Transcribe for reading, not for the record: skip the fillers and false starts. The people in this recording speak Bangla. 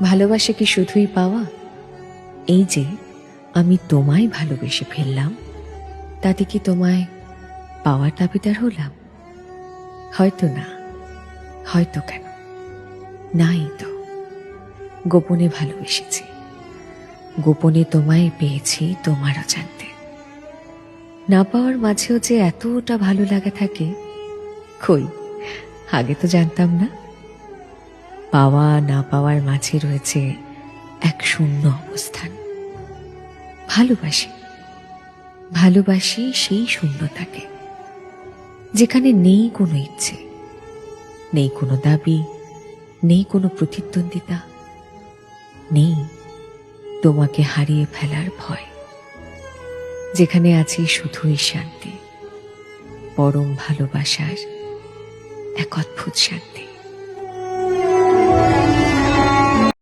ভালোবাসা কি শুধুই পাওয়া? এই যে আমি তোমায় ভালোবেসে ফেললাম, তাতে কি তোমায় পাওয়ার দাবিদার হলাম? হয়তো না। হয়তো কেন? নাই তো। গোপনে ভালোবেসেছি, গোপনে তোমায় পেয়েছি তোমার অজান্তে। না পাওয়ার মাঝেও যে এতটা ভালো লাগা থাকে, কই আগে তো জানতাম না। পাওয়া না পাওয়ার মাঝে রয়েছে এক শূন্য অবস্থান। ভালোবাসি, ভালোবাসি সেই শূন্যতাকে, যেখানে নেই কোনো ইচ্ছে, নেই কোনো দাবি, নেই কোনো প্রতিদ্বন্দ্বিতা, নেই তোমাকে হারিয়ে ফেলার ভয়, যেখানে আছে শুধুই শান্তি, পরম ভালোবাসার এক অদ্ভুত শান্তি।